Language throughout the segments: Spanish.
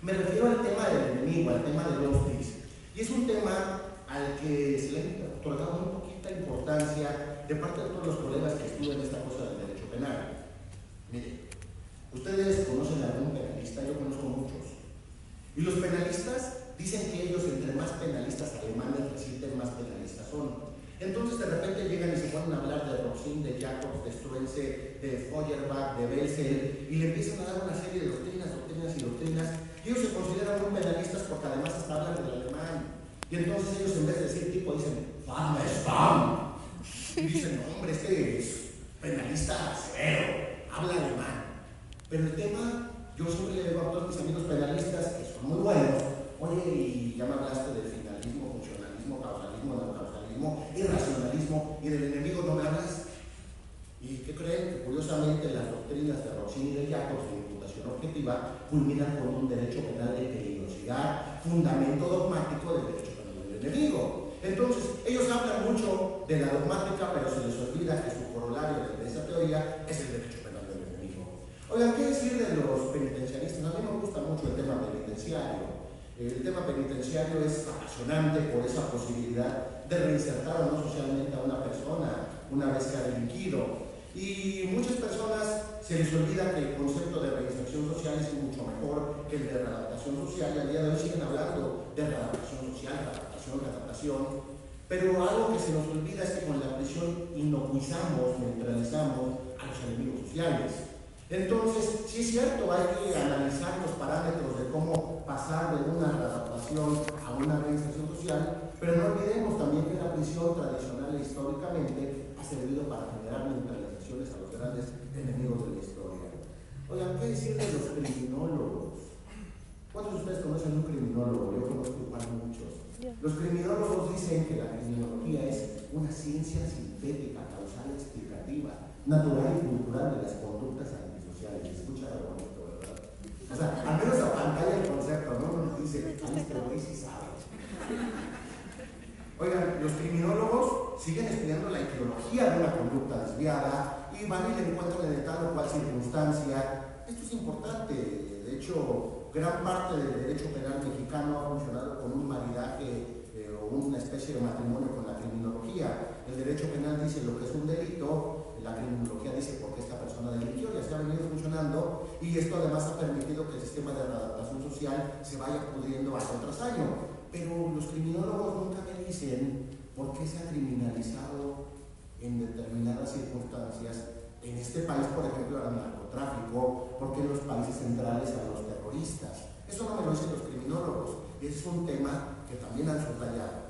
Me refiero al tema del enemigo, al tema de los DIS. Y es un tema al que se le ha otorgado muy poquita importancia de parte de todos los colegas que estudian esta cosa del derecho penal. Miren, ustedes conocen a algún penalista, yo conozco muchos. Y los penalistas dicen que ellos, entre más penalistas alemanes reciben, más penalistas son. Entonces de repente llegan y se ponen a hablar de Roxin, de Jacobs, de Struensee, de Feuerbach, de Belzel, y le empiezan a dar una serie de doctrinas, y ellos se consideran muy penalistas porque además hasta hablan del alemán. Y entonces ellos, en vez de decir tipo, dicen Fam es Fam. Y dicen, no, hombre, este es penalista severo, habla alemán. Pero el tema, yo siempre le digo a todos mis amigos penalistas, que son muy buenos, oye, y ya me hablaste del finalismo, funcionalismo, causalismo, neocausalismo, irracionalismo, y del enemigo no me hablas. ¿Y qué creen? Que curiosamente las doctrinas de Roxin y de Jacobs de imputación objetiva culminan con un derecho penal de peligrosidad, fundamento dogmático del derecho penal del enemigo. Entonces, ellos hablan mucho de la dogmática, pero se les olvida que su corolario de esa teoría es el derecho penal del enemigo. Oigan, ¿qué decir de los penitenciaristas? A mí me gusta mucho el tema penitenciario. El tema penitenciario es apasionante por esa posibilidad de reinsertar o no socialmente a una persona una vez que ha delinquido. Y muchas personas se les olvida que el concepto de reinserción social es mucho mejor que el de readaptación social, y al día de hoy siguen hablando de readaptación social, readaptación, pero algo que se nos olvida es que con la prisión inocuizamos, neutralizamos a los enemigos sociales. Entonces, sí es cierto, hay que analizar los parámetros de cómo pasar de una readaptación a una reinserción social, pero no olvidemos también que la prisión tradicional e históricamente ha servido para generar neutralizaciones a los grandes enemigos de la historia. Oigan, ¿qué decir de los criminólogos? ¿Cuántos de ustedes conocen un criminólogo? Yo conozco muchos. Los criminólogos dicen que la criminología es una ciencia sintética, causal, explicativa, natural y cultural de las conductas antisociales. Escucha lo bonito, ¿verdad? O sea, al menos a pantalla el concepto, ¿no? Nos dice, a este güey sí sabe. Oigan, los criminólogos siguen estudiando la etiología de una conducta desviada y van y le encuentran en tal o cual circunstancia. Esto es importante. De hecho, gran parte del derecho penal mexicano ha funcionado con un maridaje o una especie de matrimonio con la criminología. El derecho penal dice lo que es un delito, la criminología dice por qué esta persona delinquió, y así ha venido funcionando, y esto además ha permitido que el sistema de readaptación social se vaya pudriendo año tras año. Pero los criminólogos nunca me dicen por qué se ha criminalizado en determinadas circunstancias en este país, por ejemplo, al narcotráfico, por qué en los países centrales a los terroristas. Eso no me lo dicen los criminólogos, y ese es un tema que también han subrayado.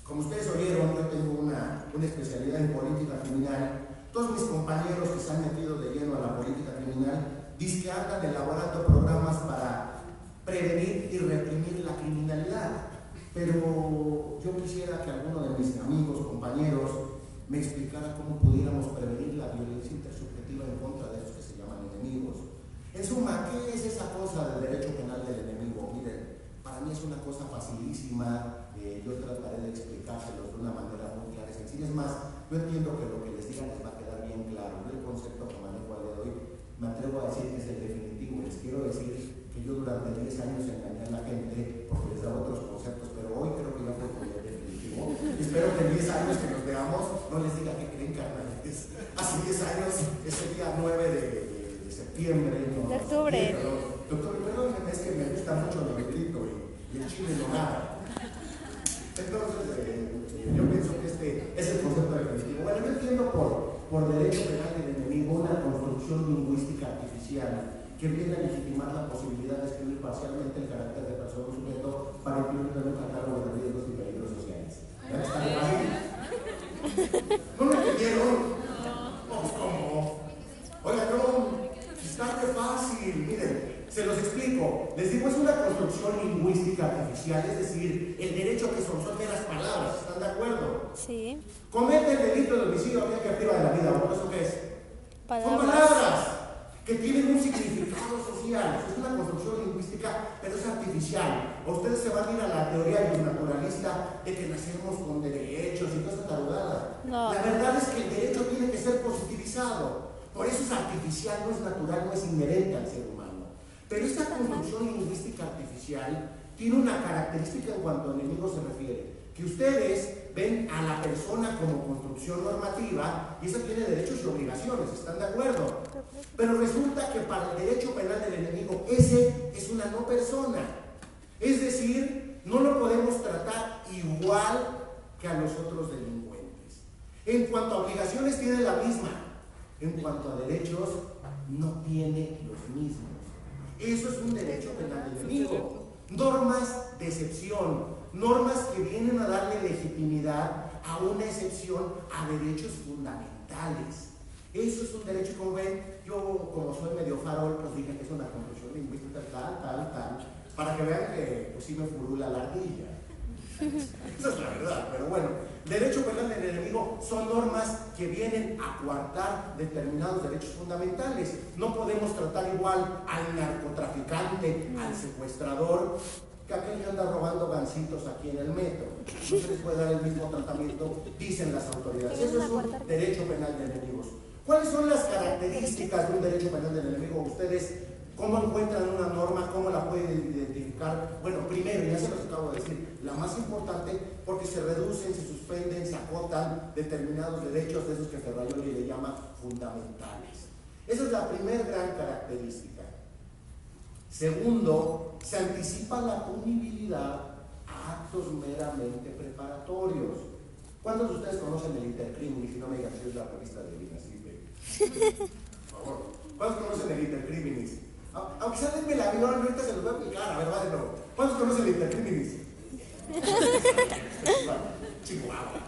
Como ustedes oyeron, yo tengo una especialidad en política criminal. Todos mis compañeros que se han metido de lleno a la política criminal dicen que andan elaborando programas para prevenir y reprimir la criminalidad. Pero yo quisiera que alguno de mis amigos, compañeros, me explicara cómo pudiéramos prevenir la violencia intersubjetiva en contra de esos que se llaman enemigos. En suma, ¿qué es esa cosa del derecho penal del enemigo? Miren, para mí es una cosa facilísima. Yo trataré de explicárselos de una manera muy clara y sencilla. Es más, yo entiendo que lo que les diga les va a quedar bien claro. Yo el concepto que manejo al día de hoy me atrevo a decir que es el definitivo. Les quiero decir que yo durante 10 años engañé a la gente porque les daba otros conceptos, pero hoy creo que ya fue con el definitivo. Espero que en 10 años que nos veamos no les diga que creen, carnales. Hace 10 años, ese día 9 de septiembre, no, de octubre. Doctor, perdón, es que me gusta mucho el negrito y el chile en nogada. Entonces, yo pienso que este es el concepto definitivo. Bueno, yo entiendo por derecho penal del enemigo una construcción lingüística artificial que viene a legitimar la posibilidad de escribir parcialmente el carácter de persona o sujeto para incluirlo en un catálogo de riesgos y peligros sociales. ¿Ya está fácil? ¿No lo entendieron? No, ¿cómo? Oiga, no, está muy fácil. Miren, se los explico. Les digo, es una construcción lingüística artificial, es decir, el derecho que son meras palabras. ¿Están de acuerdo? Sí. Comete el delito de homicidio aquel que priva de la vida. ¿Por eso qué es? Palabras. Son palabras que tienen un significado social. Es una construcción lingüística, pero es artificial. Ustedes se van a ir a la teoría naturalista de que nacemos con derechos y cosas tarugadas. No. La verdad es que el derecho tiene que ser positivizado. Por eso es artificial, no es natural, no es inherente al ser humano. Pero esta construcción lingüística artificial tiene una característica en cuanto a enemigos se refiere, que ustedes ven a la persona como construcción normativa y esa tiene derechos y obligaciones, ¿están de acuerdo? Pero resulta que para el derecho penal del enemigo ese es una no persona, es decir, no lo podemos tratar igual que a los otros delincuentes. En cuanto a obligaciones tiene la misma, en cuanto a derechos no tiene los mismos. Eso es un derecho penal del enemigo. Normas de excepción, normas que vienen a darle legitimidad a una excepción a derechos fundamentales. Eso es un derecho, como ven, yo como soy medio farol, pues dije que es una construcción lingüística tal, para que vean que pues sí me furula la ardilla. Esa es la verdad, pero bueno, derecho penal del enemigo son normas que vienen a coartar determinados derechos fundamentales. No podemos tratar igual al narcotraficante, al secuestrador, que aquel que anda robando gancitos aquí en el metro. No se les puede dar el mismo tratamiento, dicen las autoridades. Eso es un derecho penal de enemigos. ¿Cuáles son las características de un derecho penal del enemigo? Ustedes, ¿cómo encuentran una norma? ¿Cómo la pueden identificar? Bueno, primero, ya se los acabo de decir, la más importante, porque se reducen, se suspenden, se acotan determinados derechos de esos que Ferraioli le llama fundamentales. Esa es la primera gran característica. Segundo, se anticipa la punibilidad a actos meramente preparatorios. ¿Cuántos de ustedes conocen el Intercrimen? Y si no me digan si es la revista de Lina, por favor. ¿Cuántos conocen el Intercriminis? Aunque sea denme el avión, ahorita se los voy a aplicar, a ver, va de nuevo. ¿Cuántos conocen el Intercriminis? Chihuahua.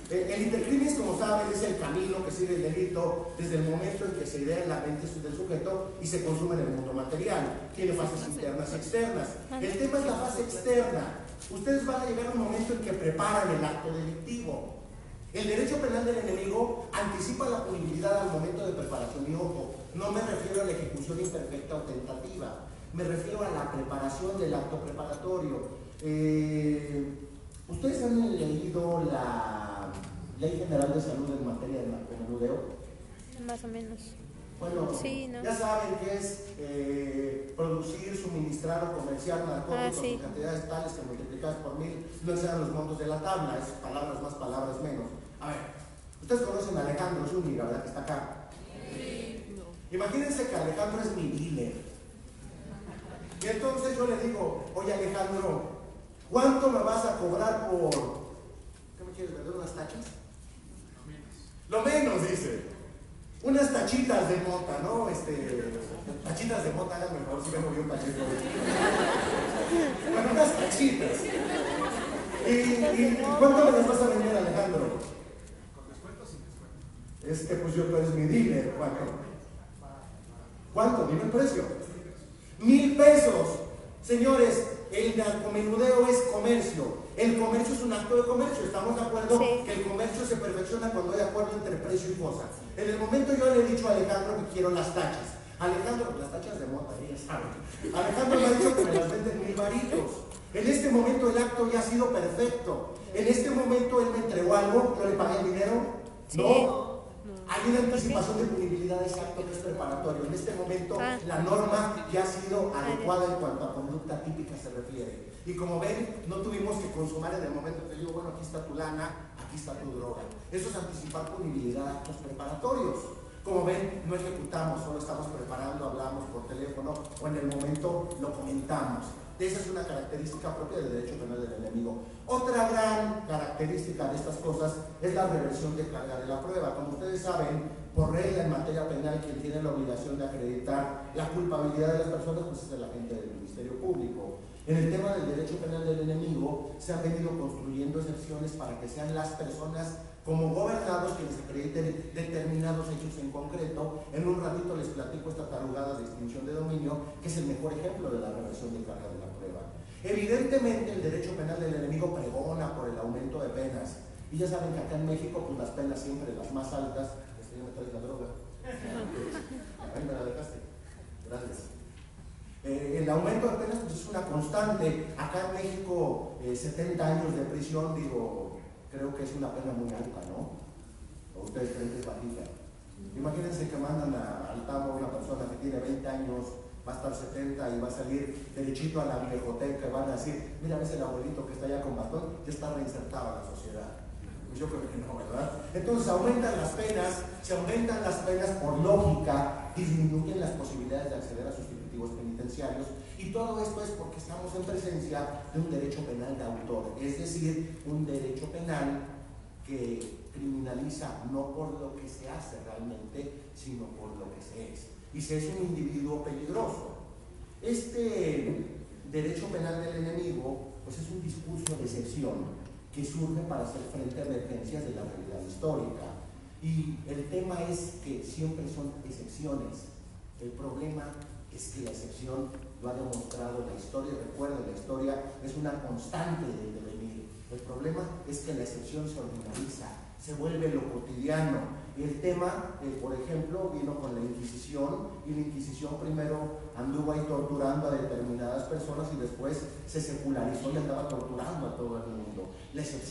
El intercriminis, como saben, es el camino que sigue el delito desde el momento en que se idea en la mente del sujeto y se consume en el mundo material. Tiene fases internas y externas. El tema es la fase externa. Ustedes van a llegar a un momento en que preparan el acto delictivo. El derecho penal del enemigo anticipa la punibilidad al momento de preparación. Y ojo, no me refiero a la ejecución imperfecta o tentativa, me refiero a la preparación del acto preparatorio. ¿Ustedes han leído la Ley General de Salud en materia de narcomenudeo? Más o menos. Bueno, sí, ¿no? Ya saben que es producir, suministrar o comerciar narcóticos en cantidades tales que multiplicadas por 1000 no sean los montos de la tabla, es palabras más, palabras menos. A ver, ustedes conocen a Alejandro Zúñiga, ¿verdad? Que está acá. Sí. No. Imagínense que Alejandro es mi dealer. Y entonces yo le digo, oye Alejandro, ¿cuánto me vas a cobrar por... ¿Qué me quieres vender? ¿Unas tachas? Lo menos, dice. Unas tachitas de mota, ¿no? Tachitas de mota, háganme el favor si vengo yo un tachito. Bueno, unas tachitas. ¿Y cuánto me las vas a vender, Alejandro? Con descuento, sin descuento. Pues tú eres mi dealer. ¿Cuánto? Dime el precio. 1000 pesos. Señores, el narcomenudeo es comercio. El comercio es un acto de comercio. ¿Estamos de acuerdo? Sí. Que el comercio se perfecciona cuando hay acuerdo entre precio y cosa. En el momento yo le he dicho a Alejandro que quiero las tachas. Alejandro, las tachas de mota, ella sabe. Alejandro me ha dicho que me las venden 1000 varitos. En este momento el acto ya ha sido perfecto. En este momento él me entregó algo, yo le pagué el dinero. Sí. No. Hay una anticipación de punibilidad de ese acto que es preparatorio. En este momento la norma ya ha sido adecuada en cuanto a conducta típica se refiere. Y como ven, no tuvimos que consumar en el momento que digo, bueno, aquí está tu lana, aquí está tu droga. Eso es anticipar punibilidad a actos preparatorios. Como ven, no ejecutamos, solo estamos preparando, hablamos por teléfono o en el momento lo comentamos. Esa es una característica propia del derecho penal del enemigo. Otra gran característica de estas cosas es la reversión de carga de la prueba. Como ustedes saben, por regla en materia penal, quien tiene la obligación de acreditar la culpabilidad de las personas pues es el agente del Ministerio Público. En el tema del derecho penal del enemigo se han venido construyendo excepciones para que sean las personas como gobernados quienes acrediten determinados hechos en concreto. En un ratito les platico esta tarugada de extinción de dominio, que es el mejor ejemplo de la reversión de carga de la prueba. Evidentemente el derecho penal del enemigo pregona por el aumento de penas. Y ya saben que acá en México pues las penas siempre las más altas. Ya me traes la droga. Ahí me la dejaste. Gracias. El aumento de penas pues, es una constante. Acá en México 70 años de prisión, creo que es una pena muy alta, ¿no? ¿O ustedes creen que es bajita? Imagínense que mandan al tambo a una persona que tiene 20 años va a estar 70 y va a salir derechito a la viejoteca y van a decir, mira, ves el abuelito que está allá con bastón, ya está reinsertado en la sociedad. Pues yo creo que no, ¿verdad? Entonces aumentan las penas, se aumentan las penas por lógica, disminuyen las posibilidades de acceder a sustitutivos penitenciarios, y todo esto es porque estamos en presencia de un derecho penal de autor, es decir, un derecho penal que criminaliza no por lo que se hace realmente, sino por lo que se es. Y se es un individuo peligroso. Este derecho penal del enemigo, pues es un discurso de excepción que surge para hacer frente a emergencias de la realidad histórica. Y el tema es que siempre son excepciones. El problema es que la excepción lo ha demostrado la historia. Recuerden, la historia es una constante del devenir. El problema es que la excepción se ordinariza, se vuelve lo cotidiano. El tema, por ejemplo, vino con la Inquisición, y la Inquisición primero anduvo ahí torturando a determinadas personas y después se secularizó y andaba torturando a todo el mundo. La excepción